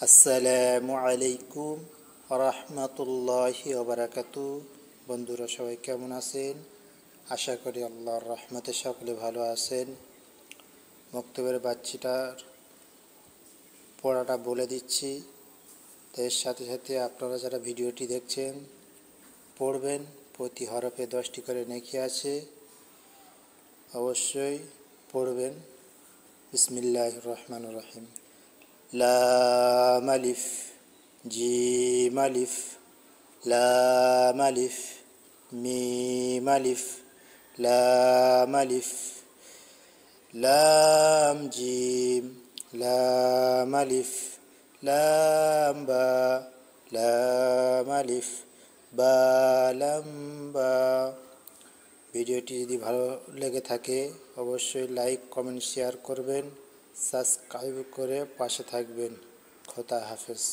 আসসালামু আলাইকুম রহমতুল্লাহি ওবারাকাতু। বন্ধুরা সবাই কেমন আছেন? আশা করি আল্লাহর রহমতে সকলে ভালো আছেন। মক্তবের বাচ্চাটার পড়াটা বলে দিচ্ছি, এর সাথে সাথে আপনারা যারা ভিডিওটি দেখছেন পড়বেন। প্রতি হরফে 10টি করে নেকি আছে, অবশ্যই পড়বেন। বিসমিল্লাহির রহমানির রহিম। লাম আলিফ, জিম আলিফ, লাম আলিফ, মিম আলিফ, লাম আলিফ, লাম জিম, লাম আলিফ, লাম বা, লাম আলিফ, বা লাম বা। ভিডিওটি যদি ভালো লেগে থাকে অবশ্যই লাইক, কমেন্ট, শেয়ার করবেন। সাবস্ক্রাইব করে পাশে থাকবেন। খোদা হাফেজ।